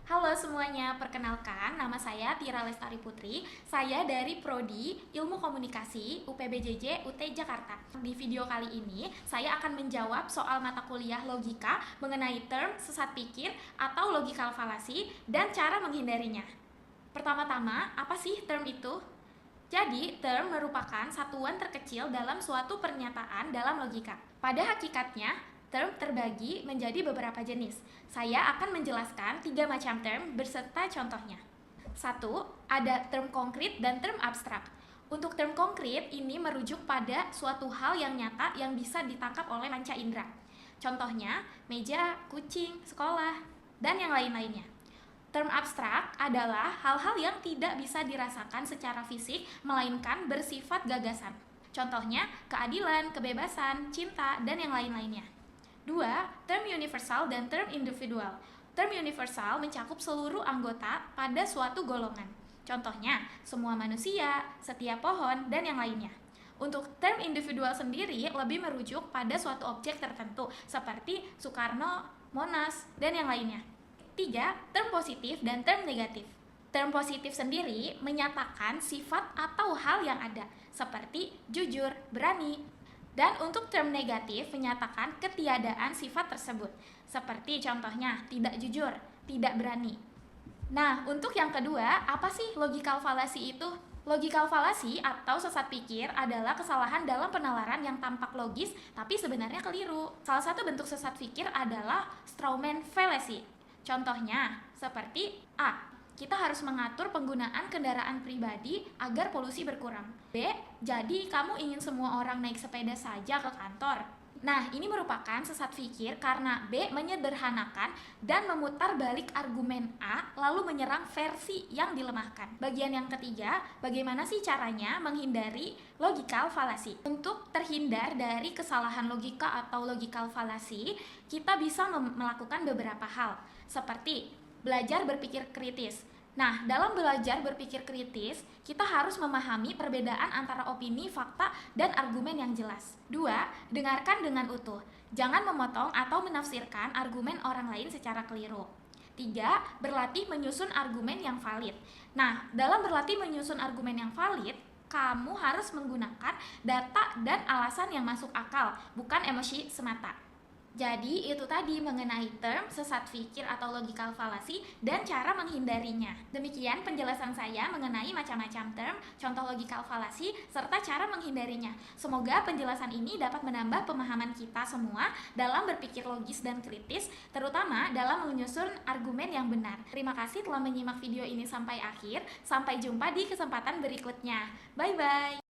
Halo semuanya, perkenalkan nama saya Tira Lestari Putri. Saya dari Prodi Ilmu Komunikasi UPBJJ UT Jakarta. Di video kali ini, saya akan menjawab soal mata kuliah logika mengenai term sesat pikir atau logical fallacy dan cara menghindarinya. Pertama-tama, apa sih term itu? Jadi, term merupakan satuan terkecil dalam suatu pernyataan dalam logika. Pada hakikatnya, term terbagi menjadi beberapa jenis. Saya akan menjelaskan 3 macam term beserta contohnya. 1. Ada term konkret dan term abstrak. Untuk term konkret, ini merujuk pada suatu hal yang nyata yang bisa ditangkap oleh panca indera. Contohnya, meja, kucing, sekolah, dan yang lain-lainnya. Term abstrak adalah hal-hal yang tidak bisa dirasakan secara fisik, melainkan bersifat gagasan. Contohnya, keadilan, kebebasan, cinta, dan yang lain-lainnya. 2. Term universal dan term individual. Term universal mencakup seluruh anggota pada suatu golongan. Contohnya, semua manusia, setiap pohon, dan yang lainnya. Untuk term individual sendiri lebih merujuk pada suatu objek tertentu, seperti Soekarno, Monas, dan yang lainnya. 3. Term positif dan term negatif. Term positif sendiri menyatakan sifat atau hal yang ada, seperti jujur, berani. Dan untuk term negatif menyatakan ketiadaan sifat tersebut, seperti contohnya tidak jujur, tidak berani. Nah, untuk yang kedua, apa sih logical fallacy itu? Logical fallacy atau sesat pikir adalah kesalahan dalam penalaran yang tampak logis tapi sebenarnya keliru. Salah satu bentuk sesat pikir adalah strawman fallacy. Contohnya, seperti A. Kita harus mengatur penggunaan kendaraan pribadi agar polusi berkurang. B. Jadi kamu ingin semua orang naik sepeda saja ke kantor. Nah, ini merupakan sesat pikir karena B menyederhanakan dan memutar balik argumen A lalu menyerang versi yang dilemahkan. Bagian yang ketiga, bagaimana sih caranya menghindari logical fallacy? Untuk terhindar dari kesalahan logika atau logical fallacy, kita bisa melakukan beberapa hal, seperti belajar berpikir kritis. Nah, dalam belajar berpikir kritis, kita harus memahami perbedaan antara opini, fakta, dan argumen yang jelas. 2. Dengarkan dengan utuh. Jangan memotong atau menafsirkan argumen orang lain secara keliru. 3. Berlatih menyusun argumen yang valid. Nah, dalam berlatih menyusun argumen yang valid, kamu harus menggunakan data dan alasan yang masuk akal, bukan emosi semata. Jadi itu tadi mengenai term sesat pikir atau logical fallacy dan cara menghindarinya. Demikian penjelasan saya mengenai macam-macam term, contoh logical fallacy, serta cara menghindarinya. Semoga penjelasan ini dapat menambah pemahaman kita semua dalam berpikir logis dan kritis, terutama dalam menyusun argumen yang benar. Terima kasih telah menyimak video ini sampai akhir. Sampai jumpa di kesempatan berikutnya. Bye-bye!